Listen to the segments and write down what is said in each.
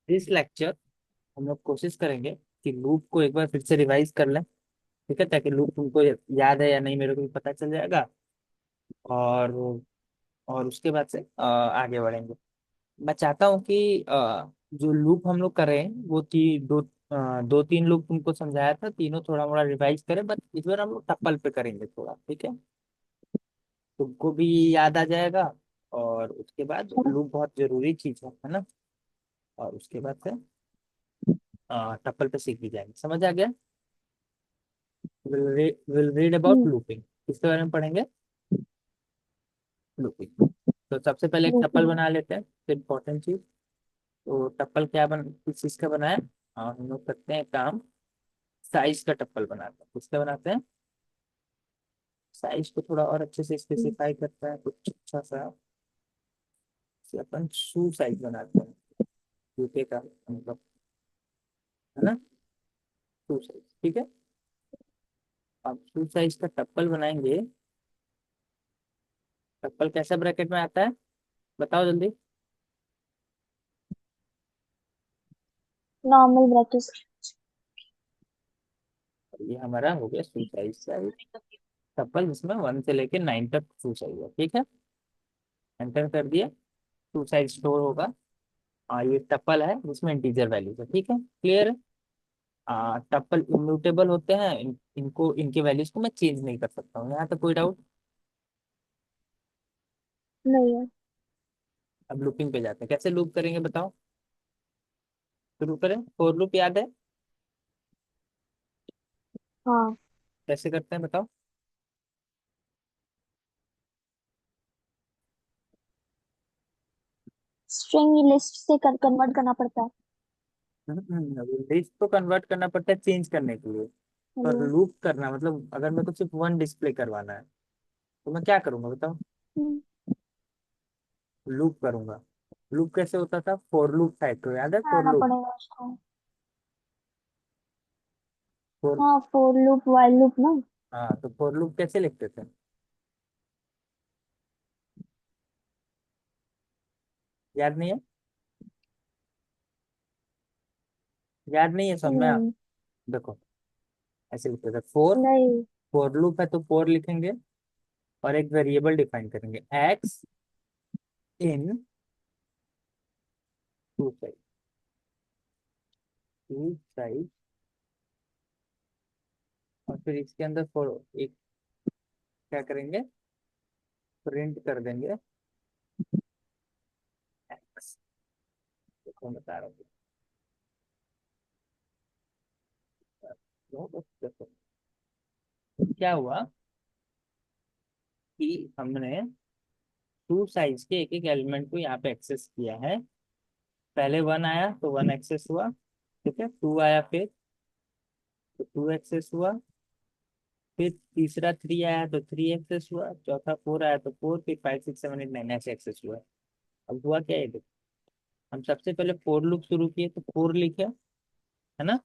इस लेक्चर हम लोग कोशिश करेंगे कि लूप को एक बार फिर से रिवाइज कर लें। ठीक है, ताकि लूप तुमको याद है या नहीं मेरे को भी पता चल जाएगा। और उसके बाद से आगे बढ़ेंगे। मैं चाहता हूँ कि जो लूप हम लोग कर रहे हैं वो दो तीन लूप तुमको समझाया था, तीनों थोड़ा मोड़ा रिवाइज करें, बट इस बार हम लोग टप्पल पे करेंगे थोड़ा। ठीक है, तुमको भी याद आ जाएगा। और उसके बाद लूप बहुत जरूरी चीज है ना। और उसके बाद से टप्पल पे सीख भी जाएंगे। समझ आ गया? Will read about hmm. Looping. किसके बारे में पढ़ेंगे? लूपिंग। तो सबसे पहले एक टप्पल लूपिंग। बना लेते हैं, इम्पोर्टेंट चीज। तो टप्पल किस चीज का बना है? हम लोग करते हैं काम, साइज का टप्पल बनाते हैं। किसका बनाते हैं? साइज को थोड़ा और अच्छे से स्पेसिफाई करता है कुछ अच्छा सा। से अपन शू साइज बनाते हैं, जूते का मतलब, है ना। शू साइज, ठीक है। अब शू साइज का टप्पल बनाएंगे। टप्पल कैसा ब्रैकेट में आता है, बताओ जल्दी। Normal bracket. ये हमारा हो गया शू साइज का टप्पल, जिसमें 1 से लेके 9 तक शू साइज है। ठीक है, एंटर कर दिया। शू साइज स्टोर होगा। ये टप्पल है जिसमें इंटीजर वैल्यूज है। ठीक है, क्लियर है। टप्पल इम्यूटेबल होते हैं, इनको इनके वैल्यूज को मैं चेंज नहीं कर सकता हूँ। यहाँ तक कोई डाउट? नहीं है। अब लूपिंग पे जाते हैं, कैसे लूप करेंगे बताओ। शुरू करें। फॉर लूप याद है? हाँ। कैसे करते हैं बताओ। स्ट्रिंग लिस्ट से कन्वर्ट करना पड़ता है। लिस्ट तो कन्वर्ट करना पड़ता है चेंज करने के लिए। पर हेलो। लूप करना मतलब अगर मेरे को सिर्फ वन डिस्प्ले करवाना है तो मैं क्या करूंगा बताओ। हम्म। लूप करूंगा। लूप कैसे होता था? फॉर लूप था एक तो, याद है फॉर आना लूप? पड़ेगा उसको। फॉर, हाँ, फोर लूप वाइल लूप ना। हाँ तो फॉर लूप कैसे लिखते थे? याद नहीं है? याद नहीं है, समझा? नहीं। देखो, ऐसे लिखते थे फोर। नहीं। फॉर लूप है तो फोर लिखेंगे, और एक वेरिएबल डिफाइन करेंगे, x into size. To size, और फिर इसके अंदर फॉर एक क्या करेंगे, प्रिंट कर देंगे एक्स। देखो मैं बता रहा हूँ, देखो क्या हुआ कि हमने टू साइज के एक एक एलिमेंट को यहाँ पे एक्सेस किया है। पहले वन आया तो वन एक्सेस हुआ, ठीक है। टू आया फिर तो टू एक्सेस हुआ। फिर तीसरा थ्री आया तो थ्री एक्सेस हुआ। चौथा फोर आया तो फोर। फिर five six seven eight nine ऐसे एक्सेस हुआ। अब हुआ क्या है देखो, हम सबसे पहले फोर लूप शुरू किए तो फोर लिखे, है ना।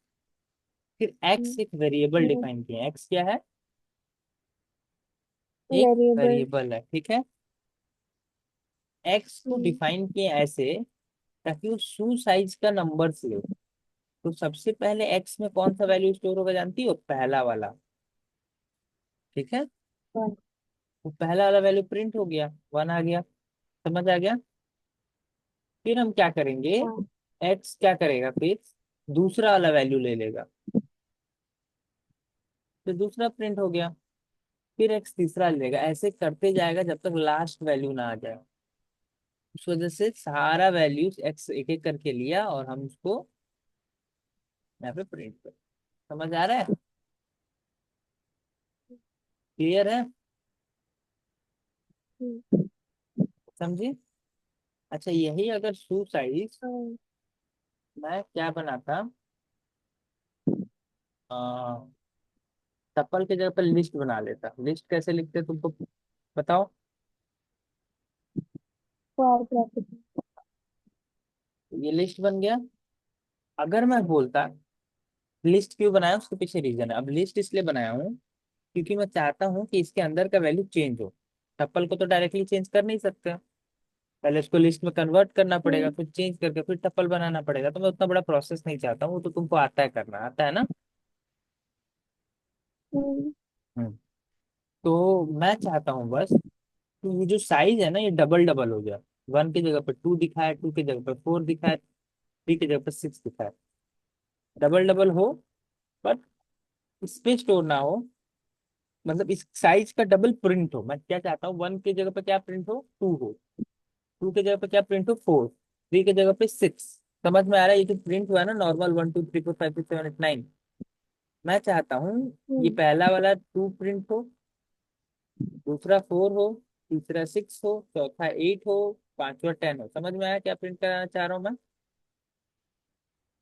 फिर एक्स एक वेरिएबल डिफाइन किया। एक्स क्या है? एक वेरिएबल। वेरिएबल है, ठीक है। एक्स को डिफाइन किए ऐसे ताकि वो शू साइज का नंबर ले। तो सबसे पहले एक्स में कौन सा वैल्यू स्टोर होगा जानती हो? पहला वाला, ठीक है। वो पहला वाला वैल्यू प्रिंट हो गया, वन आ गया। समझ आ गया? फिर हम क्या करेंगे, एक्स क्या करेगा फिर, दूसरा वाला वैल्यू ले लेगा। फिर दूसरा प्रिंट हो गया। फिर एक्स तीसरा ले लेगा, ऐसे करते जाएगा जब तक लास्ट वैल्यू ना आ जाए। उस वजह से सारा वैल्यूज एक्स एक एक करके लिया और हम उसको यहाँ पे प्रिंट कर। समझ आ रहा है? क्लियर है? समझी? अच्छा, यही अगर शू साइज मैं क्या बनाता, टप्पल की जगह पर लिस्ट बना लेता। लिस्ट कैसे लिखते तुमको बताओ। Square bracket. ये लिस्ट बन गया। अगर मैं बोलता, लिस्ट क्यों बनाया उसके पीछे रीजन है। अब लिस्ट इसलिए बनाया हूँ क्योंकि मैं चाहता हूँ कि इसके अंदर का वैल्यू चेंज हो। टप्पल को तो डायरेक्टली चेंज कर नहीं सकते, पहले इसको लिस्ट में कन्वर्ट करना पड़ेगा, हम्म। फिर चेंज करके फिर टपल बनाना पड़ेगा। तो मैं उतना बड़ा प्रोसेस नहीं चाहता हूँ, वो तो तुमको आता है करना, आता है ना। हम्म। हम्म। तो मैं चाहता हूँ बस कि ये जो साइज है ना ये डबल डबल हो जाए। 1 की जगह पे 2 दिखाए, 2 की जगह पे 4 दिखाए, 3 की जगह पे 6 दिखाए। डबल डबल हो, पर स्पेस स्टोर ना हो। मतलब इस साइज का डबल प्रिंट हो। मैं क्या चाहता हूँ, 1 की जगह पे क्या प्रिंट हो, 2 हो। 2 की जगह पे क्या प्रिंट हो, 4। 3 की जगह पे 6। समझ में आ रहा है? ये जो प्रिंट हुआ है ना, नॉर्मल 1 2 3 4 5 6 7 8 9, मैं चाहता हूँ ये हम्म। पहला वाला 2 प्रिंट हो, दूसरा 4 हो, तीसरा 6 हो, चौथा 8 हो, पांचवा 10 हो। समझ में आया क्या प्रिंट कराना चाह रहा हूँ मैं?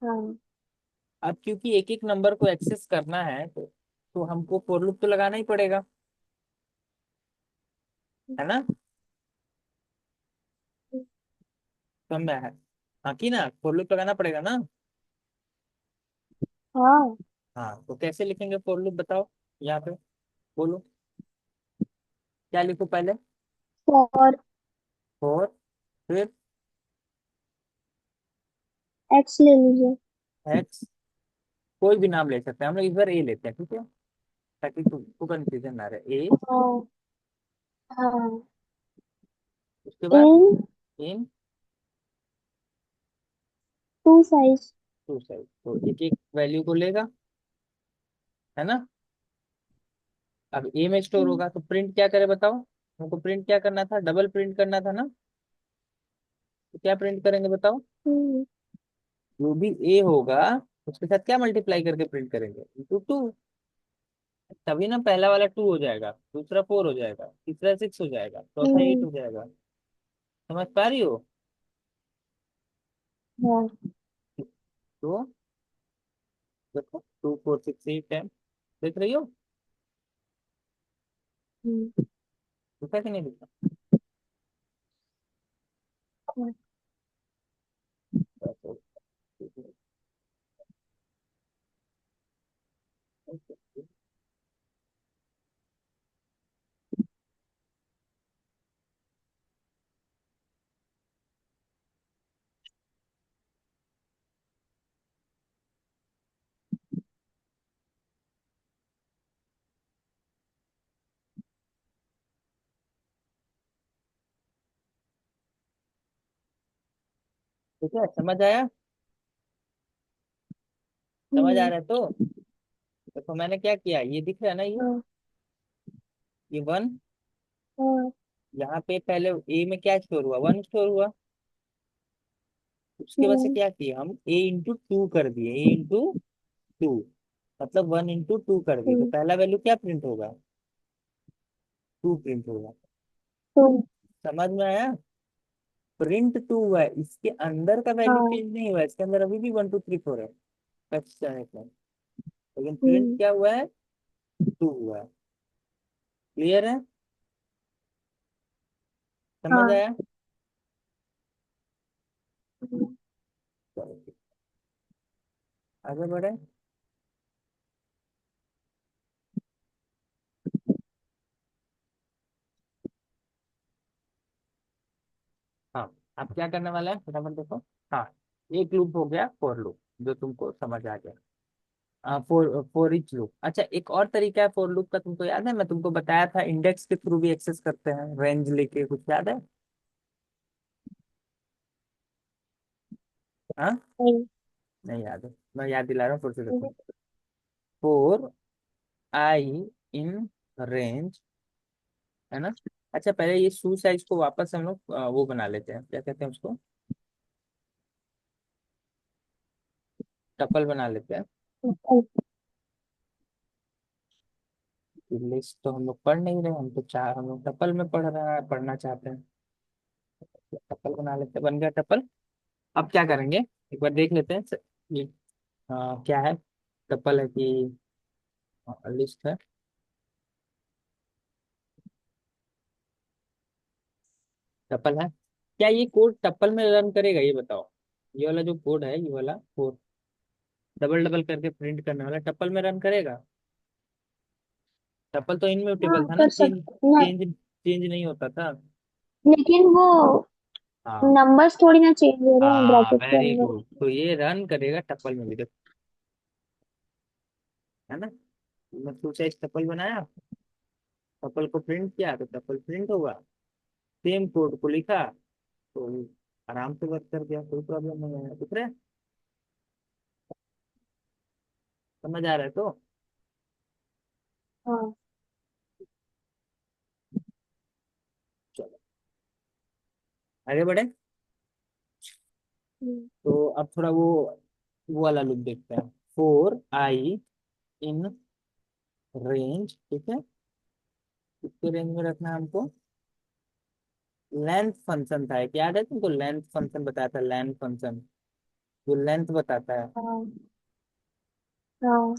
हाँ। अब क्योंकि एक एक नंबर को एक्सेस करना है, तो हमको फॉर लूप तो लगाना ही पड़ेगा, है ना। समझ में है? हाँ की ना, फॉर लूप लगाना पड़ेगा ना। हाँ। हाँ, तो कैसे लिखेंगे फॉर लूप बताओ, यहाँ पे बोलो। क्या लिखो पहले? फॉर फॉर, फिर एक्स ले लीजिए। एक्स। कोई भी नाम ले सकते हैं हम लोग, इस बार ए लेते हैं, ठीक है, ताकि तुमको कंफ्यूजन ना रहे। ए, हाँ। हाँ। उसके बाद इन इन टू साइज। टू साइड, तो एक एक वैल्यू को लेगा, है ना। अब ए में स्टोर हम्म। होगा तो प्रिंट क्या करे बताओ। हमको प्रिंट क्या करना था, डबल प्रिंट करना था ना। तो क्या प्रिंट करेंगे बताओ। हम्म। जो भी ए होगा उसके साथ क्या मल्टीप्लाई करके प्रिंट करेंगे, इंटू 2। तभी ना पहला वाला 2 हो जाएगा, दूसरा 4 हो जाएगा, तीसरा 6 हो जाएगा, चौथा 8 हम्म। हो जाएगा। समझ पा रही हो? हाँ। तो देखो, 2 4 6 8 10, देख रही हो? हम्म। दिखा कि नहीं दिखा? हाँ। ठीक है, समझ आया? समझ आ हम्म। रहा है तो देखो मैंने क्या किया, ये दिख रहा है ना, हाँ। ये 1। हाँ। यहाँ पे पहले ए में क्या स्टोर हुआ, 1 स्टोर हुआ। उसके बाद से हम्म। क्या किया हम, ए इंटू टू कर दिए, ए इंटू टू, मतलब 1 इंटू 2 कर दिए। तो हम्म। पहला वैल्यू क्या प्रिंट होगा, 2 प्रिंट होगा। तो समझ में आया? प्रिंट 2 हुआ है, इसके अंदर का वैल्यू हाँ। चेंज नहीं हुआ है, इसके अंदर अभी भी 1 2 3 4 है, फर्स्ट जाने का। लेकिन प्रिंट हम्म। क्या हुआ है, 2 हुआ है। क्लियर है? समझ हाँ। आया? हम्म। चलो, आगे बढ़े। हाँ, अब क्या करने वाला है फटाफट देखो। हाँ, एक लूप हो गया फॉर लूप, जो तुमको समझ आ गया। For for each loop. अच्छा, एक और तरीका है फॉर लूप का, तुमको याद है? मैं तुमको बताया था इंडेक्स के थ्रू भी एक्सेस करते हैं, रेंज लेके, कुछ याद है? हाँ, नहीं। नहीं याद है, मैं याद दिला रहा हूँ फिर से देखो। हम्म। फोर आई इन रेंज, है ना। अच्छा, पहले ये शू साइज को वापस हम लोग वो बना लेते हैं, क्या कहते हैं उसको, टपल बना लेते हैं। लिस्ट तो हम लोग पढ़ नहीं रहे, हम तो हम लोग टपल में पढ़ रहे हैं, पढ़ना चाहते हैं। टपल बना लेते हैं, बन गया टपल। अब क्या करेंगे, एक बार देख लेते हैं ये क्या है, टपल है कि लिस्ट है। टपल है। क्या ये कोड टपल में रन करेगा, ये बताओ। ये वाला जो कोड है, ये वाला कोड डबल डबल करके प्रिंट करने वाला टपल में रन करेगा? टपल तो इनम्यूटेबल हाँ था ना, कर चेंज सकते ना। चेंज चेंज नहीं होता था। लेकिन वो हाँ नंबर्स थोड़ी ना चेंज हो रहे हैं हाँ, ब्रैकेट के वेरी अंदर। गुड। तो ये रन करेगा टप्पल में भी, देखो, है ना। मैं सोचा इस टप्पल बनाया, टप्पल को प्रिंट किया तो टप्पल प्रिंट होगा, सेम कोड को लिखा तो आराम से वर्क कर गया, कोई प्रॉब्लम नहीं है, दिख रहा है, समझ आ रहा है तो। हाँ। चलो आगे बढ़े। हम्म, तो अब थोड़ा वो वाला लूप देखते हैं। फोर आई इन रेंज, ठीक है, कितने रेंज में रखना है हमको। लेंथ फंक्शन था एक, याद है तुमको, लेंथ फंक्शन बताया था, लेंथ फंक्शन जो लेंथ बताता है। हाँ। हाँ।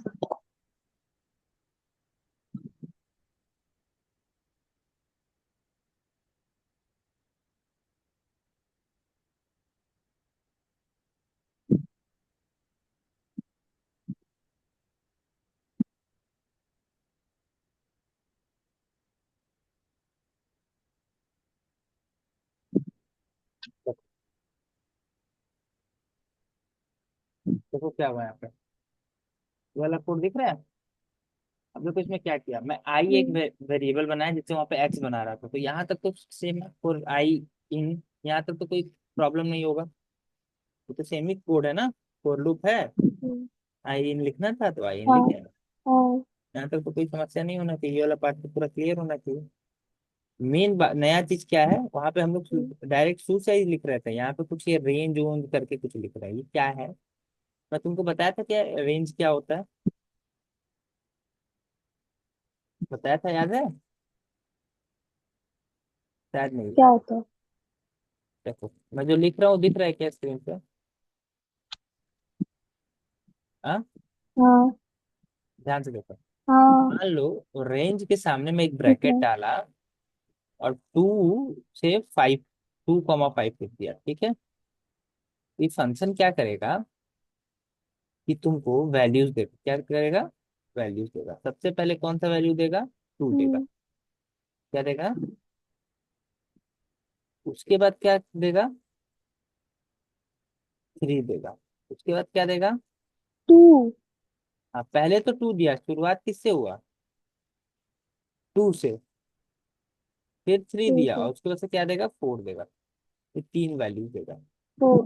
देखो क्या हुआ यहाँ पे, ये वाला कोड दिख रहा है। अब देखो इसमें क्या किया, मैं आई एक हम्म, वेरिएबल बनाया जिससे वहां पे एक्स बना रहा था, तो यहाँ तक तो सेम है, फॉर आई इन, यहाँ तक तो कोई प्रॉब्लम नहीं होगा, ये तो सेम ही कोड है ना, फॉर लूप है। हम्म, आई इन लिखना था तो आई इन हाँ। लिखे, हाँ। यहाँ तक तो कोई समस्या नहीं होना चाहिए, ये वाला पार्ट तो पूरा क्लियर होना चाहिए। मेन नया चीज क्या है, वहां पे हम हम्म, लोग डायरेक्ट शू साइज लिख रहे थे, यहाँ पे कुछ ये रेंज वेंज करके कुछ लिख रहा है, ये क्या है। मैं तुमको बताया था क्या रेंज क्या होता है, बताया था, याद है, शायद नहीं क्या याद। होता है? देखो मैं जो लिख रहा हूँ दिख रहा है क्या स्क्रीन पे, हाँ, हाँ। ध्यान से देखो। हाँ। मान लो रेंज के सामने मैं एक ठीक ब्रैकेट है। डाला और 2 से 5, 2,5 लिख दिया, ठीक है। ये फंक्शन क्या करेगा कि तुमको वैल्यूज देगा, क्या करेगा, वैल्यूज देगा। सबसे पहले कौन सा वैल्यू देगा, 2 देगा, हम्म, क्या देगा, उसके बाद क्या देगा, 3 देगा, उसके बाद क्या देगा। टू। हाँ पहले तो 2 दिया, शुरुआत किससे हुआ, 2 से, फिर 3 टू दिया से और उसके बाद से क्या देगा, 4 देगा, ये 3 वैल्यू देगा। फोर।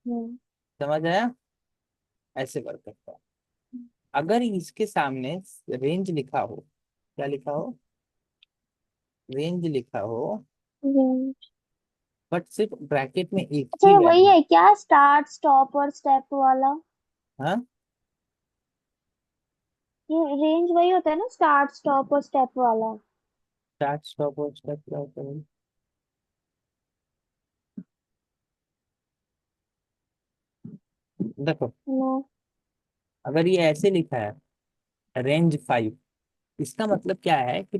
हम्म। समझ आया, ऐसे वर्क करता है। अगर इसके सामने रेंज लिखा हो, क्या लिखा हो, रेंज लिखा हो, रेंज। बट सिर्फ ब्रैकेट में एक अच्छा, ही ये वही वैल्यू। है क्या, स्टार्ट स्टॉप और स्टेप वाला? हाँ, ये रेंज वही होता है ना, स्टार्ट स्टॉप और स्टेप वाला? स्टार्ट स्टॉप और स्टेप क्या होता है, देखो नो। अगर ये ऐसे लिखा है रेंज 5, इसका मतलब क्या है कि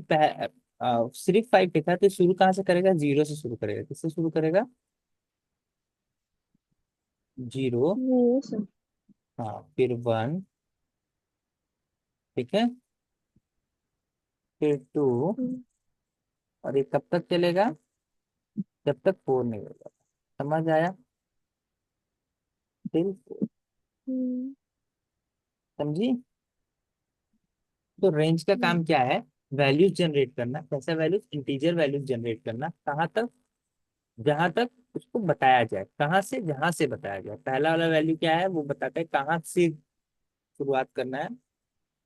सिर्फ 5 लिखा है तो शुरू कहाँ से करेगा, 0 से शुरू करेगा, किससे शुरू करेगा, 0। ये सब। हाँ फिर 1, ठीक है, फिर 2, हम्म, और ये कब तक चलेगा, जब तक 4 नहीं होगा। समझ आया, फिर 4, हम्म, समझी। तो रेंज का हम्म, काम क्या है, वैल्यूज जनरेट करना, कैसा वैल्यूज, इंटीजर वैल्यूज जनरेट करना, कहाँ तक, जहां तक उसको बताया जाए, कहाँ से, जहां से बताया जाए। पहला वाला वैल्यू क्या है, वो बताता है कहाँ से शुरुआत करना है,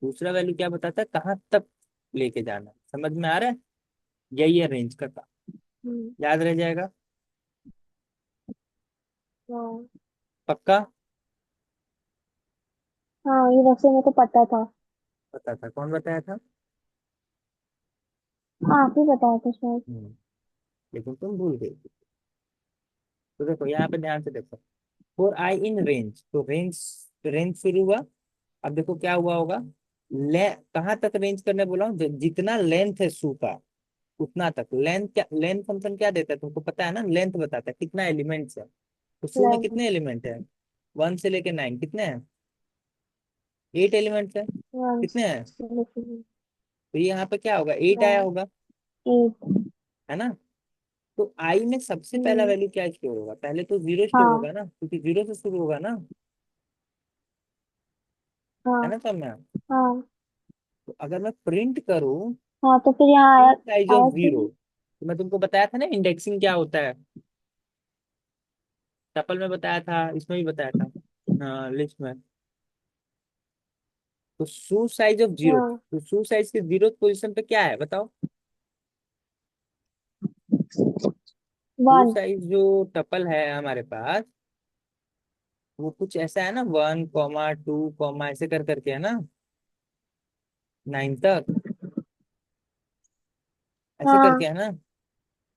दूसरा वैल्यू क्या बताता है, कहाँ तक लेके जाना है। समझ में आ रहा है, यही है रेंज का काम, हम्म, याद रह जाएगा, हाँ। पक्का। हाँ, ये वैसे मेरे को पता था। पता था, कौन बताया था। आप ही बताया था शायद। लेकिन तुम भूल गए। तो देखो यहाँ पे ध्यान से देखो, फोर आई इन रेंज, तो रेंज, रेंज शुरू हुआ। अब देखो क्या हुआ होगा, ले कहाँ तक रेंज करने बोला हूँ, जितना लेंथ है शू का उतना तक। लेंथ क्या, लेंथ फंक्शन क्या देता है तुमको पता है ना, लेंथ बताता है कितना एलिमेंट्स है। तो शू में लेंथ। कितने एलिमेंट है, 1 से लेके 9 कितने हैं, 8 एलिमेंट्स है, वन कितने हैं। से तो ये यहाँ पे क्या होगा, 8 आया नाइन। होगा, एट। है ना। तो आई में सबसे पहला हम्म। वैल्यू क्या स्टोर होगा? पहले तो जीरो स्टोर हाँ। होगा ना, क्योंकि जीरो से शुरू होगा ना, है हाँ। ना? तब मैं, हाँ। तो अगर मैं प्रिंट करूँ हाँ तो फिर यहाँ टू आया। साइज ऑफ आया जीरो, क्यों? तो मैं तुमको बताया था ना इंडेक्सिंग क्या होता है, टपल में बताया था, इसमें भी बताया था लिस्ट में। तो शू साइज ऑफ जीरो, हाँ। तो शू साइज के जीरो पोजीशन पे क्या है बताओ? शू वन। साइज जो टपल है हमारे पास, वो कुछ ऐसा है ना, 1, 2, ऐसे कर करके है ना, 9 तक ऐसे करके हाँ। है ना।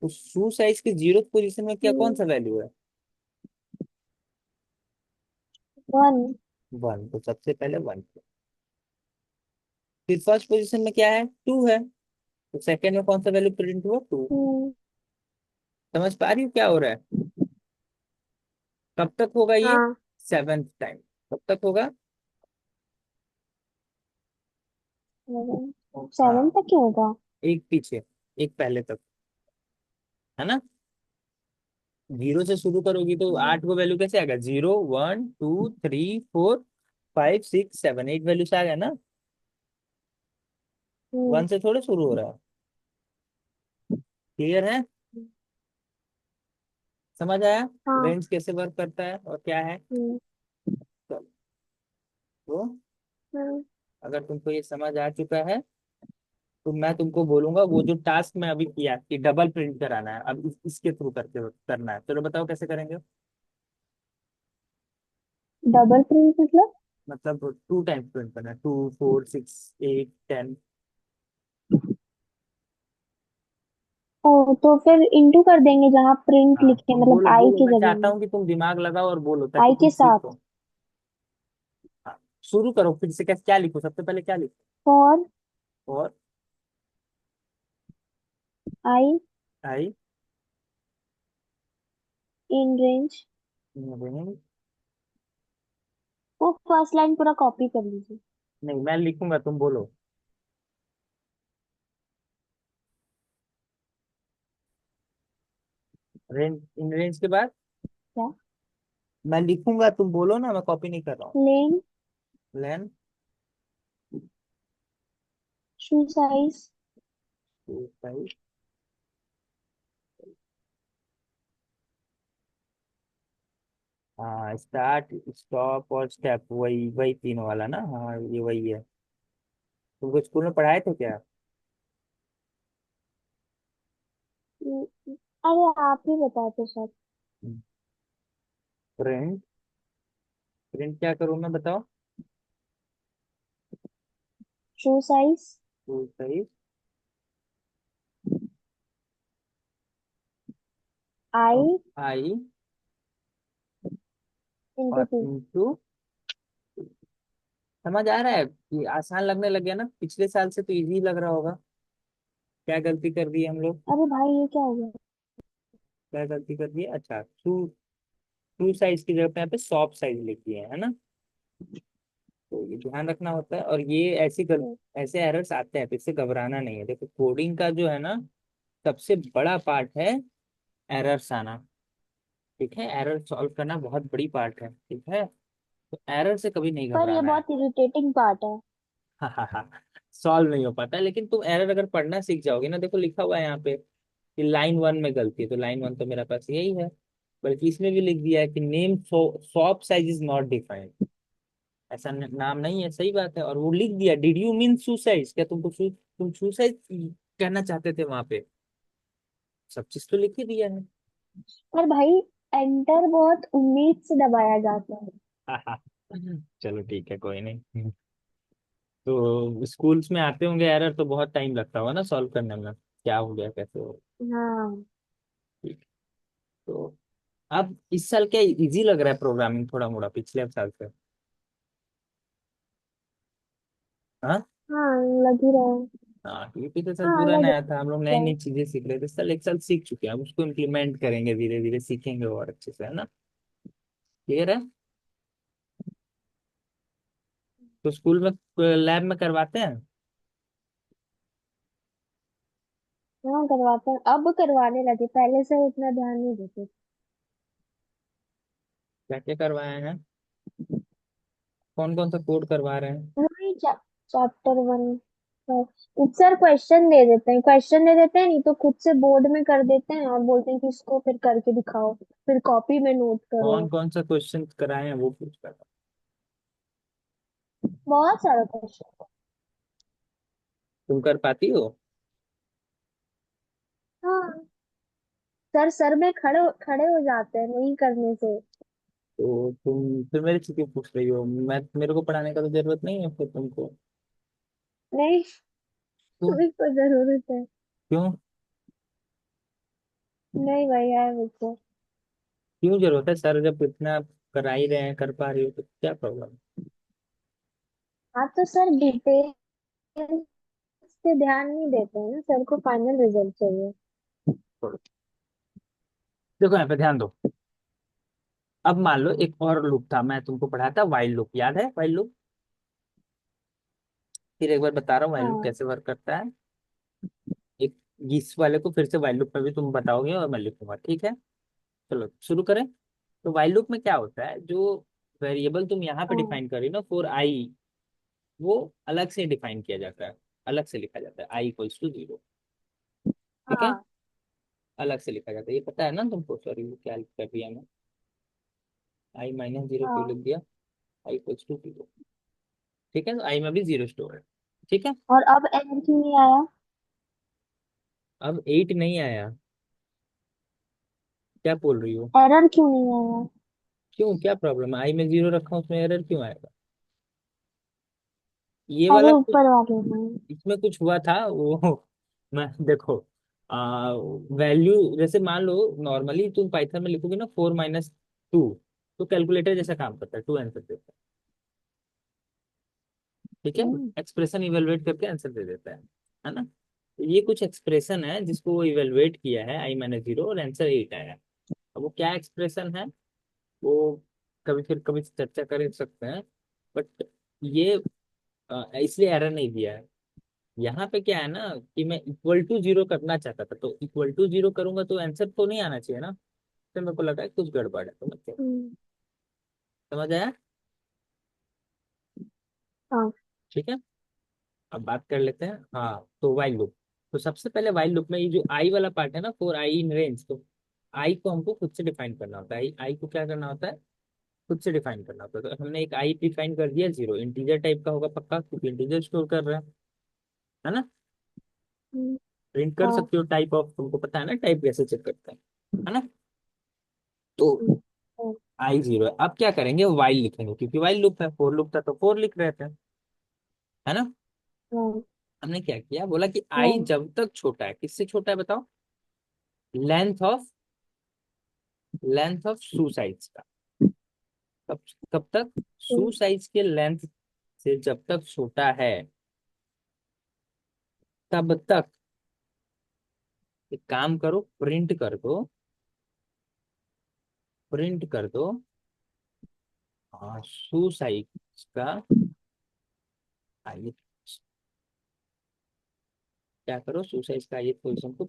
तो शू साइज के जीरो पोजीशन में क्या, कौन हम्म। सा वैल्यू है? वन। 1, तो सबसे पहले 1। फिर फर्स्ट पोजीशन में क्या है? 2 है, तो सेकंड में कौन सा वैल्यू प्रिंट हुआ? 2। हम्म। समझ पा रही हो क्या हो रहा है? कब तक होगा ये? हाँ। 7th time. कब तक होगा? सेवन हाँ, तक क्यों होगा? एक पीछे, एक पहले तक, है ना? जीरो से शुरू करोगी तो हम्म। 8 को वैल्यू कैसे आएगा? 0, 1, 2, 3, 4, 5, 6, 7, 8 वैल्यू से आ गया ना। हम्म। 1 से थोड़े शुरू हो रहा है। क्लियर है? समझ आया हाँ। रेंज कैसे वर्क करता है और क्या है? हम्म। चलो, तो हम्म। अगर तुमको ये समझ आ चुका है, तो मैं तुमको बोलूंगा वो जो टास्क मैं अभी किया कि डबल प्रिंट कराना है, अब इसके थ्रू करके करना है। चलो बताओ कैसे करेंगे। डबल प्रिंट मतलब? मतलब 2 टाइम्स प्रिंट करना है, 2, 4, 6, 8, 10। ओ, तो फिर इंटू कर देंगे जहाँ प्रिंट हाँ लिखे, तुम मतलब बोलो आई बोलो, की मैं जगह चाहता में। हूँ कि तुम दिमाग लगाओ और बोलो ताकि आई तुम के साथ। सीखो। हाँ, शुरू करो फिर से, कैसे क्या लिखो सबसे पहले, क्या लिखो? फॉर और आई आई इन रेंज। नहीं, वो फर्स्ट लाइन पूरा कॉपी कर लीजिए। मैं लिखूंगा, तुम बोलो। रेंज, इन रेंज के बाद क्या? मैं लिखूंगा, तुम बोलो ना, मैं कॉपी नहीं कर रहा हूँ। लेन लेन, शू साइज 2, 5। हाँ, स्टार्ट स्टॉप और स्टेप, वही वही तीनों वाला ना, हाँ ये वही है। तुमको स्कूल में पढ़ाए थे क्या? अरे आप ही बताए थे सर। प्रिंट, प्रिंट क्या करूँ मैं बताओ? शू साइज 2 साइज आई और आई इंटू और टू। इंटू। समझ आ रहा है कि आसान लगने लग गया ना? पिछले साल से तो इजी लग रहा होगा। क्या गलती कर दी हम लोग? अरे भाई ये क्या हो गया? क्या गलती कर दी? अच्छा, टू, 2 साइज की जगह पे यहाँ पे सॉफ्ट साइज लिख दिए है ना। तो ये ध्यान रखना होता है, और ये ऐसे एरर्स आते हैं, तो इससे घबराना नहीं है। देखो कोडिंग का जो है ना, सबसे बड़ा पार्ट है एरर्स आना। ठीक है, एरर सॉल्व करना बहुत बड़ी पार्ट है। ठीक है, तो एरर से कभी नहीं पर ये घबराना है। बहुत इरिटेटिंग पार्ट है। हाँ हाँ हाँ, सॉल्व नहीं हो पाता, लेकिन तुम एरर अगर पढ़ना सीख जाओगे ना, देखो लिखा हुआ है यहाँ पे कि लाइन 1 में गलती है, तो लाइन 1 तो मेरे पास यही है। बल्कि इसमें भी लिख दिया है कि name shop size is not defined. ऐसा नाम नहीं है, सही बात है। और वो लिख दिया, did you mean shoe size, क्या तुम शू साइज कहना चाहते थे वहां पे? सब चीज तो लिख ही दिया है। पर भाई एंटर बहुत उम्मीद से दबाया जाता है। चलो ठीक है, कोई नहीं। तो स्कूल्स में आते होंगे एरर, तो बहुत टाइम लगता होगा ना सॉल्व करने में, क्या हो गया कैसे हो। हाँ। ठीक। तो अब इस साल क्या इजी लग रहा है प्रोग्रामिंग थोड़ा मोड़ा पिछले साल से? हाँ हाँ लग ही रहा है। हाँ, क्योंकि पिछले साल हाँ पूरा लग नया था, हम लोग नई रहा है। नई चीजें सीख रहे थे। इस साल एक साल सीख चुके हैं, अब उसको इम्प्लीमेंट करेंगे, धीरे धीरे सीखेंगे और अच्छे से, है ना? क्लियर है? तो स्कूल में लैब में करवाते हैं? हाँ हाँ करवाते हैं, अब करवाने लगे, पहले से उतना ध्यान नहीं देते। क्या क्या करवाए हैं? कौन कौन सा कोड करवा रहे हैं? वही चैप्टर वन। सर क्वेश्चन दे देते हैं, क्वेश्चन दे देते हैं, नहीं तो खुद से बोर्ड में कर देते हैं और बोलते हैं कि इसको फिर करके दिखाओ, फिर कॉपी में नोट करो। कौन कौन सा क्वेश्चन कराए हैं वो पूछ रहा था। बहुत सारा क्वेश्चन। तुम कर पाती हो? हाँ, सर सर में खड़े खड़े हो जाते हैं नहीं करने से। तो तुम फिर मेरे से क्यों पूछ रही हो? मैं मेरे को पढ़ाने का तो जरूरत नहीं है फिर तुमको। नहीं, क्यों? तुम्हें को जरूरत है। क्यों? नहीं भैया है मुझको। क्यों जरूरत है? सर जब इतना करा ही रहे हैं, कर पा रही हो तो क्या प्रॉब्लम? हाँ तो सर डिटेल पे ध्यान नहीं देते हैं ना, सर को फाइनल रिजल्ट चाहिए। छोड़ो। देखो यहाँ पे ध्यान दो। अब मान लो एक और लूप था, मैं तुमको पढ़ाया था वाइल लूप, याद है वाइल लूप? फिर एक बार बता रहा हूँ वाइल लूप हाँ कैसे वर्क करता है। एक इस वाले को फिर से वाइल लूप में भी तुम बताओगे और मैं लिखूंगा, ठीक है? चलो शुरू करें। तो वाइल लूप में क्या होता है, जो वेरिएबल तुम यहाँ पे हाँ डिफाइन कर रही हो ना फॉर आई, वो अलग से डिफाइन किया जाता है, अलग से लिखा जाता है, आई इक्वल्स टू 0। ठीक है? हाँ अलग से लिखा जाता है, ये पता है ना तुमको? सॉरी वो क्या कर दिया मैं, आई माइनस 0 क्यों हाँ। लिख दिया? I equals to 0। ठीक है, तो आई में भी 0 स्टोर है। ठीक है। और अब एरर क्यों नहीं आया? अब 8 नहीं आया? क्या बोल रही हो? एरर क्यों नहीं आया? क्यों, क्या प्रॉब्लम है? आई में 0 रखा हूँ, उसमें एरर क्यों आएगा? ये अरे वाला कुछ, ऊपर वाले में। इसमें कुछ हुआ था वो मैं देखो, वैल्यू जैसे मान लो नॉर्मली तुम पाइथन में लिखोगे ना 4 - 2, तो कैलकुलेटर जैसा काम करता है, 2 आंसर देता है। ठीक है? हम्म, एक्सप्रेशन इवेलुएट करके आंसर दे देता है ना? तो ये कुछ एक्सप्रेशन है जिसको वो इवेलुएट किया है आई माइनस 0 और आंसर 8 आया। अब वो क्या एक्सप्रेशन है, वो कभी फिर कभी चर्चा कर सकते हैं। बट ये इसलिए एरर नहीं दिया है। यहाँ पे क्या है ना, कि मैं इक्वल टू 0 करना चाहता था, तो इक्वल टू 0 करूंगा तो आंसर तो नहीं आना चाहिए ना। तो मेरे को लगा कुछ गड़बड़ है, तो मैं हम्म, समझ आया। हाँ ठीक है। अब बात कर लेते हैं, हाँ तो वाइल लूप। तो सबसे पहले वाइल लूप में ये जो आई वाला पार्ट है ना, फॉर आई इन रेंज, तो आई को हमको खुद से डिफाइन करना होता है। आई को क्या करना होता है? खुद से डिफाइन करना होता है। तो हमने एक आई डिफाइन कर दिया, 0 इंटीजर टाइप का होगा पक्का, क्योंकि इंटीजर स्टोर कर रहे हैं, है ना? हम्म, प्रिंट कर हाँ सकते हो टाइप ऑफ, तुमको पता है ना टाइप कैसे चेक करते हैं, है ना? तो हम्म, हाँ आई 0 है। अब क्या करेंगे, वाइल लिखेंगे, क्योंकि वाइल लूप है, फोर लूप था तो फोर लिख रहे थे, है ना? हाँ हमने क्या किया, बोला कि आई हाँ, जब तक छोटा है, किससे छोटा है बताओ? Length of, length of shoe size का। कब, कब तक? शू हम्म, साइज के लेंथ से जब तक छोटा है, तब तक एक काम करो, प्रिंट कर दो, प्रिंट कर दो। हाँ, शू साइज का आइए, क्या करो, शू साइज का आइए पोजिशन को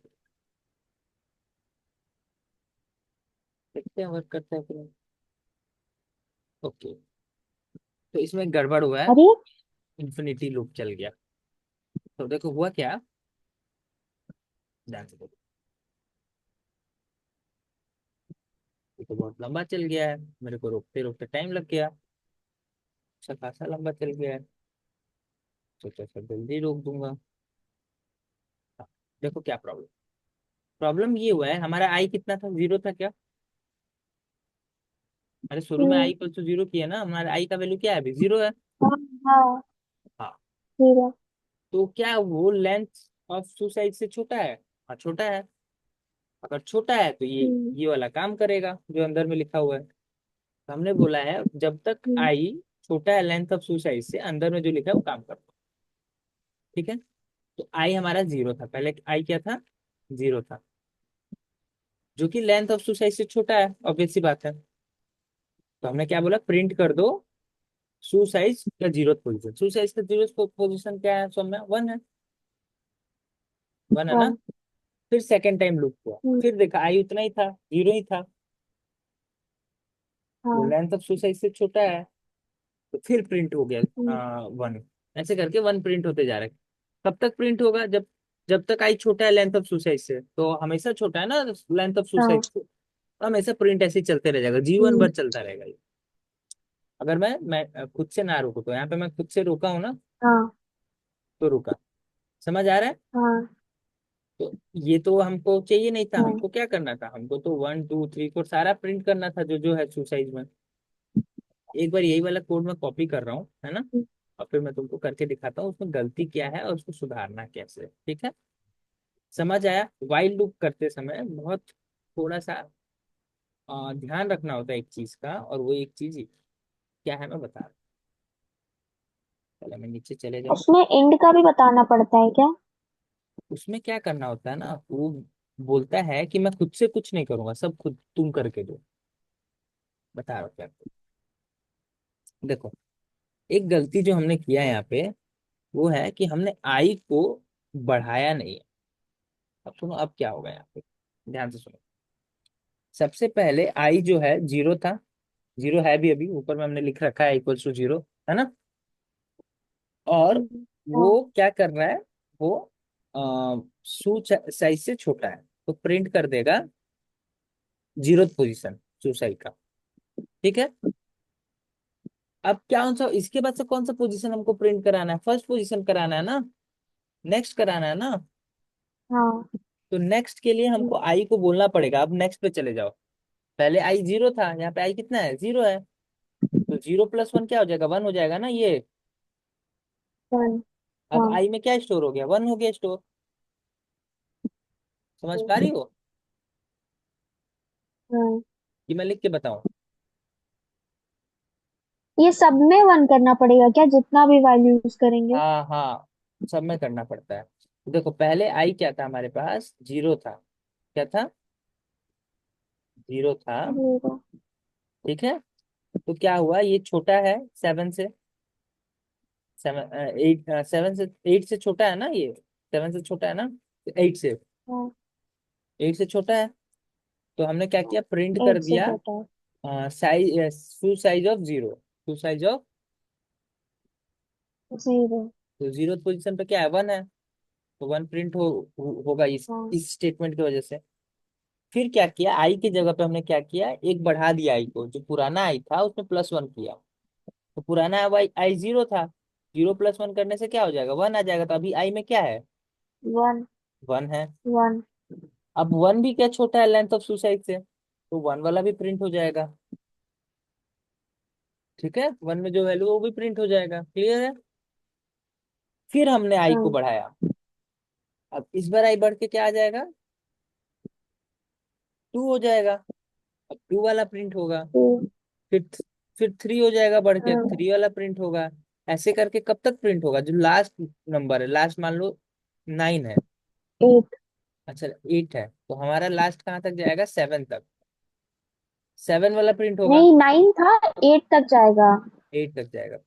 देखते हैं वर्क करता है कि नहीं। ओके। तो इसमें गड़बड़ हुआ है, अरे इन्फिनिटी लूप चल गया। तो देखो हुआ क्या, ध्यान से देखो। ये तो बहुत लंबा चल गया है, मेरे को रोकते रोकते टाइम लग गया, अच्छा खासा लंबा चल गया है। सोचा सर जल्दी रोक दूंगा। हाँ, देखो क्या प्रॉब्लम, प्रॉब्लम ये हुआ है, हमारा आई कितना था, 0 था क्या? अरे शुरू में आई हम्म, इक्वल टू 0 किया ना, हमारा आई का वैल्यू क्या है, अभी 0 है। हाँ हाँ, हाँ। ठीक है। तो क्या वो लेंथ ऑफ सुसाइड से छोटा है? हाँ छोटा है। अगर छोटा है तो हम्म, ये वाला काम करेगा जो अंदर में लिखा हुआ है। तो हमने बोला है जब तक हम्म, आई छोटा है लेंथ ऑफ सुसाइड से, अंदर में जो लिखा है वो काम करता है। ठीक है? तो आई हमारा 0 था पहले, आई क्या था? 0 था, जो कि लेंथ ऑफ सुसाइड से छोटा है, ऑब्वियस सी बात है। तो हमने क्या बोला, प्रिंट कर दो शू साइज का 0th पोजीशन। शू साइज का 0th पोजीशन क्या है, सब में 1 है, 1 है ना? हाँ फिर सेकेंड टाइम लूप हुआ, हम्म, फिर देखा आई उतना ही था, जीरो ही था, वो हाँ। लेंथ ऑफ सुसाइड से छोटा है, तो फिर प्रिंट हो गया हम्म, वन। ऐसे करके वन प्रिंट होते जा रहे हैं। कब तक प्रिंट होगा? जब जब तक आई छोटा है लेंथ ऑफ सुसाइड से, तो हमेशा छोटा है ना लेंथ ऑफ हाँ। सुसाइड से, तो हमेशा प्रिंट ऐसे ही चलते रह जाएगा, जीवन हम्म, भर चलता रहेगा ये। अगर मैं खुद से ना रोकू, तो यहाँ पे मैं खुद से रोका हूं ना, हाँ। तो रुका। समझ आ रहा है? हाँ। तो ये तो हमको चाहिए नहीं था, हाँ। हमको क्या करना था, हमको तो 1 2 3 4 सारा प्रिंट करना था जो जो है सुसाइड में। एक बार यही वाला कोड मैं कॉपी कर रहा हूँ, है ना, और फिर मैं तुमको करके दिखाता हूँ उसमें गलती क्या है और उसको सुधारना कैसे, ठीक है? समझ आया? वाइल लूप करते समय बहुत थोड़ा सा ध्यान रखना होता है एक चीज का, और वो एक चीज क्या है मैं बता रहा हूँ। पहले मैं नीचे चले जाऊँ। उसमें एंड का भी बताना पड़ता है क्या? उसमें क्या करना होता है ना, वो बोलता है कि मैं खुद से कुछ नहीं करूंगा, सब खुद तुम करके दो। बता रहा हूँ क्या। देखो, एक गलती जो हमने किया है यहाँ पे, वो है कि हमने आई को बढ़ाया नहीं है। अब सुनो, अब क्या होगा यहाँ पे, ध्यान से सुनो। सबसे पहले आई जो है जीरो था, जीरो है भी, अभी ऊपर में हमने लिख रखा है इक्वल्स टू जीरो, है ना? और हाँ। वो क्या कर रहा है, वो सू साइज से छोटा है, तो प्रिंट कर देगा जीरो पोजीशन सुसाइड का, ठीक है? अब कौन सा, इसके बाद से कौन सा पोजीशन हमको प्रिंट कराना है? फर्स्ट पोजीशन कराना है ना, नेक्स्ट कराना है ना। हाँ। तो नेक्स्ट के लिए हमको आई को बोलना पड़ेगा, अब नेक्स्ट पे चले जाओ। पहले आई जीरो था, यहाँ पे आई कितना है? जीरो है। तो जीरो प्लस वन क्या हो जाएगा? वन हो जाएगा ना ये। वन। अब हाँ। आई में क्या स्टोर हो गया? वन हो गया स्टोर। समझ पा रही हो हाँ। कि मैं लिख के बताऊं? ये सब में वन करना पड़ेगा क्या, जितना भी वैल्यू यूज करेंगे? हाँ हाँ, सब में करना पड़ता है। देखो, पहले आई क्या था हमारे पास? जीरो था। क्या था? जीरो था। जीरो। ठीक है, तो क्या हुआ, ये छोटा है सेवन से, सेवन एट, सेवन से एट से छोटा है ना ये, सेवन से छोटा है ना, एट से, हाँ। एट से छोटा है। तो हमने क्या किया, प्रिंट कर एट से दिया छोटा है। Size, to size of zero, to size of, zero. तो जीरो पोजीशन पे क्या है? वन है, तो वन प्रिंट होगा हाँ। इस स्टेटमेंट की वजह से। फिर क्या किया, आई की जगह पे हमने क्या किया, एक बढ़ा दिया आई को, जो पुराना आई था उसमें प्लस वन किया। तो पुराना आई आई जीरो था, जीरो प्लस वन करने से क्या हो जाएगा? वन आ जाएगा। तो अभी आई में क्या है? वन। वन है। वन। अब वन भी क्या छोटा है लेंथ ऑफ सुसाइड से, तो वन वाला भी प्रिंट हो जाएगा। ठीक है, वन में जो वैल्यू वो भी प्रिंट हो जाएगा। क्लियर है? फिर हमने आई को हाँ। बढ़ाया। अब इस बार आई बढ़ के क्या आ जाएगा? टू हो जाएगा। अब टू वाला प्रिंट होगा। टू। फिर फिर थ्री हो जाएगा बढ़ के, हाँ। थ्री वाला प्रिंट होगा। ऐसे करके कब तक प्रिंट होगा? जो लास्ट नंबर है, लास्ट मान लो नाइन है, एट। अच्छा एट है, तो हमारा लास्ट कहाँ तक जाएगा? सेवन तक। सेवन वाला प्रिंट होगा, नहीं, नाइन था। एट तक जाएगा। एट तक जाएगा।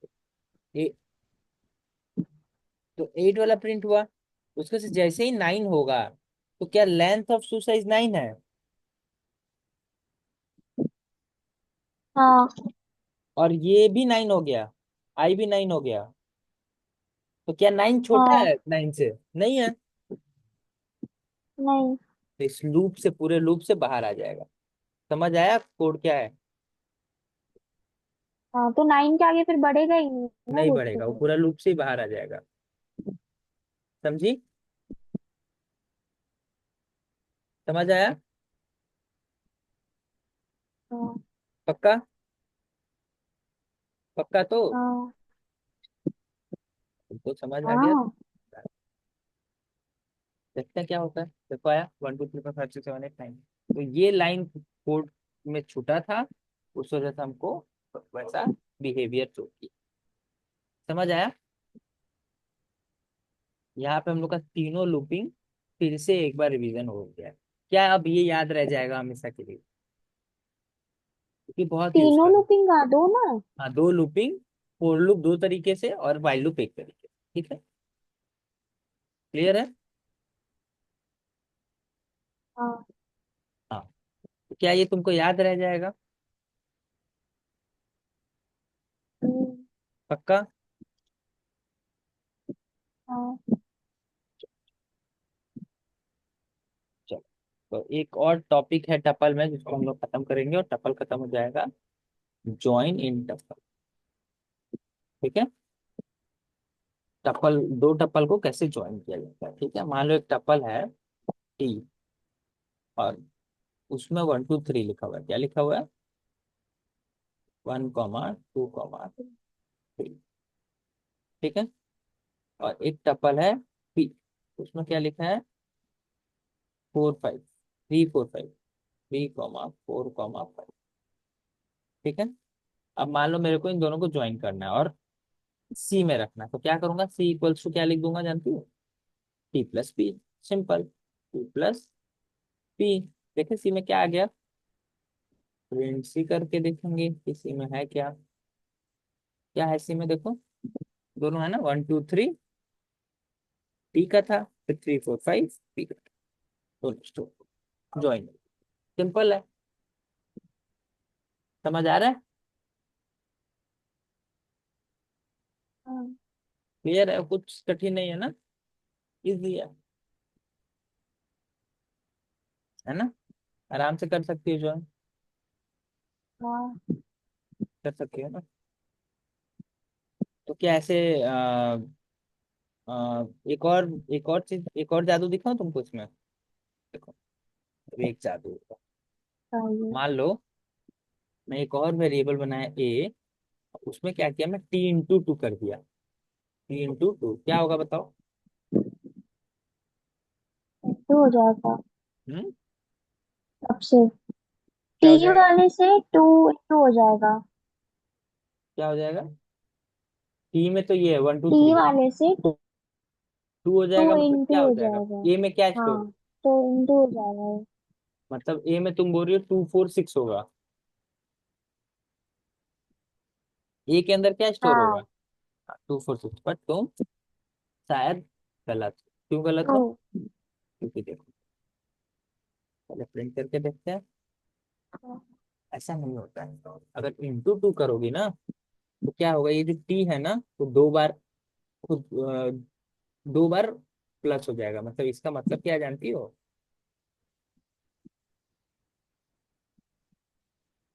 ए, तो एट वाला प्रिंट हुआ, उसके से जैसे ही नाइन होगा, तो क्या लेंथ ऑफ सुसाइज नाइन है? हाँ। और ये भी नाइन हो गया, आई भी नाइन हो गया, तो क्या नाइन छोटा हाँ। है नाइन से? नहीं है। नहीं। तो इस लूप से, पूरे लूप से बाहर आ जाएगा। समझ आया कोड क्या है? हाँ, तो नाइन के आगे फिर बढ़ेगा ही नहीं ना नहीं लूप बढ़ेगा, वो में। पूरा लूप से ही बाहर आ जाएगा। समझी? समझ आया? हाँ। पक्का? पक्का तो? हाँ। तुमको समझ आ गया? हाँ। देखते हैं क्या होता है। देखो आया 1 2 3 4 5 6 7 8 9, तो ये लाइन कोड में छूटा था, उस वजह से हमको वैसा बिहेवियर चाहिए। समझ आया? यहाँ पे हम लोग का तीनों लूपिंग फिर से एक बार रिवीजन हो गया। क्या अब ये याद रह जाएगा हमेशा के लिए? क्योंकि बहुत यूज तीनों कर, लूपिंग गा दो ना। हाँ दो लूपिंग, फोर लूप दो तरीके से और वाइल लूप एक तरीके से। ठीक है? क्लियर है? हाँ। हाँ। तो क्या ये तुमको याद रह जाएगा? हम्म, पक्का? हाँ। चलो, तो एक और टॉपिक है टपल में जिसको हम लोग खत्म करेंगे, और टपल खत्म हो जाएगा। Join in tuple. ठीक है। टपल, दो टपल को कैसे ज्वाइन किया जाता है, ठीक है। मान लो एक टपल है टी, और उसमें 1 2 3 लिखा हुआ है। क्या लिखा हुआ है? 1 2 3। ठीक है। और एक टपल है पी, उसमें क्या लिखा है? 4 5 3 4 5, 3 4 5। ठीक है। अब मान लो मेरे को इन दोनों को ज्वाइन करना है और सी में रखना है, तो क्या करूंगा? सी इक्वल्स टू क्या लिख दूंगा, जानती हो? T plus P. Simple. T plus P. देखे सी में क्या आ गया? प्रिंट सी करके देखेंगे कि सी में है क्या। क्या है सी में, देखो। दोनों है ना, 1 2 3 टी का था, फिर 3 4 5 पी का था। दोनों ज्वाइन। सिंपल है। समझ आ रहा है? हाँ। क्लियर है? कुछ कठिन नहीं है ना? इजी है ना? आराम से कर सकती हो ज्वाइन। हाँ। कर सकती हो ना? तो क्या ऐसे एक और चीज, एक और जादू दिखाऊं तुमको इसमें? देखो, अभी एक जादू होगा। चाहिए। मान लो मैं एक और वेरिएबल बनाया ए, उसमें क्या किया मैं? t × 2 कर दिया। t × 2 क्या होगा बताओ? तो हो जाएगा हम्म। अब से। क्या हो टी जाएगा? वाले से टू इंटू हो जाएगा। क्या हो जाएगा? टी में तो ये है 1 2 3 टी है। वाले से टू हो टू जाएगा मतलब इंटू क्या हो हो जाएगा? जाएगा। ए में क्या स्टोर हाँ, होगा? तो इंटू हो जाएगा। मतलब ए में तुम बोल रही हो 2 4 6 होगा। ए के अंदर क्या स्टोर होगा? हाँ। 2 4 6, बट तुम शायद गलत हो। क्यों गलत टू। हो? क्योंकि देखो, पहले प्रिंट करके देखते हैं। ऐसा नहीं होता है। अगर × 2 करोगी ना, तो क्या होगा? ये जो टी है ना, वो दो बार खुद 2 बार प्लस हो जाएगा। मतलब इसका मतलब क्या है, जानती हो?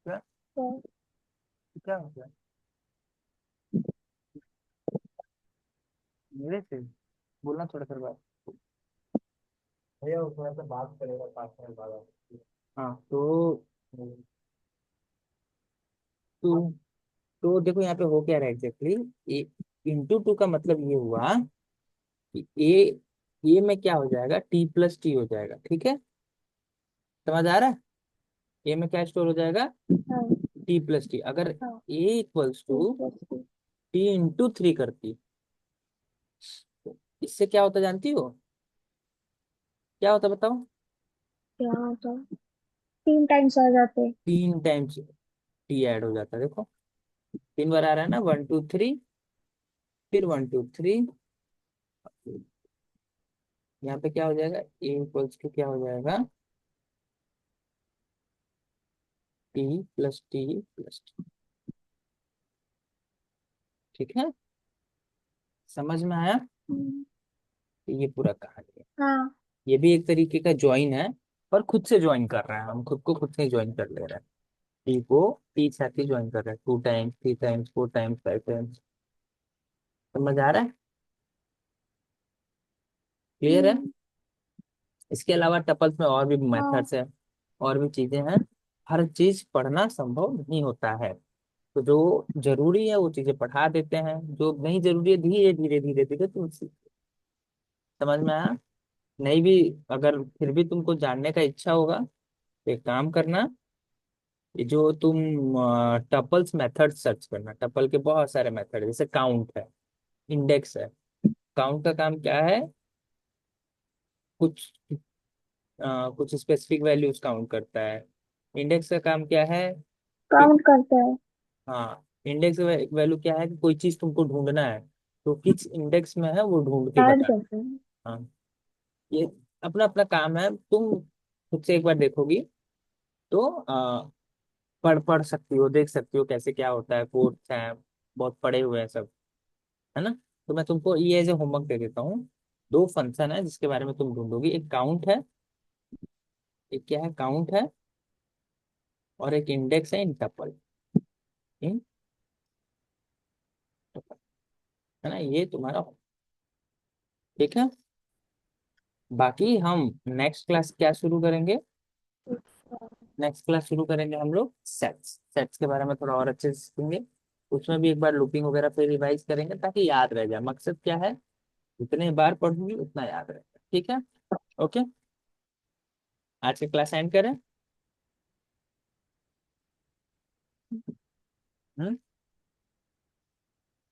क्या? क्या हो गया मेरे से? बोलना थोड़ा सा बात। भैया वो थोड़ा सा बात करेगा 5 मिनट बाद। हाँ तो तो देखो यहाँ पे हो क्या रहा है एग्जैक्टली। × 2 का मतलब ये हुआ कि ए में क्या हो जाएगा? t + t हो जाएगा। ठीक है। समझ आ रहा है? ए में क्या स्टोर हो जाएगा? हाँ। t + t। अगर हाँ। A equals to two plus two. t × 3 करती, तो इससे क्या होता जानती हो? क्या होता बताओ? क्या होता? 3 टाइम्स आ जाते। 3 टाइम्स टी ऐड हो जाता है। देखो, 3 बार आ रहा है ना, 1 2 3, फिर 1 2 3। यहाँ पे क्या हो जाएगा? ए इक्वल्स टू क्या हो जाएगा? t + t + t। ठीक है। समझ में आया? हम्म, तो ये पूरा कहानी है। हाँ। ये भी एक तरीके का ज्वाइन है, पर खुद से ज्वाइन कर रहे हैं हम, खुद को खुद से ज्वाइन कर ले रहे हैं। टी को टी साथ ही ज्वाइन कर रहे हैं, 2 टाइम्स 3 टाइम्स 4 टाइम्स 5 टाइम्स। समझ आ रहा है? क्लियर है? हम्म, इसके अलावा टपल्स में और भी हाँ। मेथड्स है, और भी चीजें हैं। हर चीज पढ़ना संभव नहीं होता है। तो जो जरूरी है वो चीजें पढ़ा देते हैं, जो नहीं जरूरी है धीरे धीरे धीरे धीरे तुम सीख। समझ में आया? नहीं भी, अगर फिर भी तुमको जानने का इच्छा होगा, तो एक काम करना। ये जो तुम टपल्स मेथड सर्च करना। टपल के बहुत सारे मेथड, जैसे काउंट है, इंडेक्स है। काउंट का काम क्या है? कुछ कुछ स्पेसिफिक वैल्यूज काउंट करता है। इंडेक्स का काम क्या है? कि काउंट करता है। हाँ, इंडेक्स वैल्यू क्या है कि कोई चीज तुमको ढूंढना है, तो किस इंडेक्स में है वो ढूंढ के ऐड बता। करता है। हाँ, ये अपना अपना काम है। तुम खुद से एक बार देखोगी तो पढ़ पढ़ सकती हो, देख सकती हो कैसे क्या होता है, कोड्स हैं, बहुत पढ़े हुए हैं सब, है ना। तो मैं तुमको ये एज ए होमवर्क दे देता हूँ। दो फंक्शन है जिसके बारे में तुम ढूंढोगी, एक काउंट है, एक क्या है, काउंट है, और एक इंडेक्स है इंटरपल, इन है ना, ये तुम्हारा, ठीक है। बाकी हम नेक्स्ट क्लास क्या शुरू करेंगे, नेक्स्ट क्लास शुरू करेंगे हम लोग सेट्स, सेट्स के बारे में थोड़ा और अच्छे से सीखेंगे। उसमें भी एक बार लूपिंग वगैरह पे रिवाइज करेंगे ताकि याद रह जाए, मकसद क्या है, जितने बार पढ़ूंगी उतना याद रहेगा, ठीक है। ओके, आज की क्लास एंड करें। हम्म।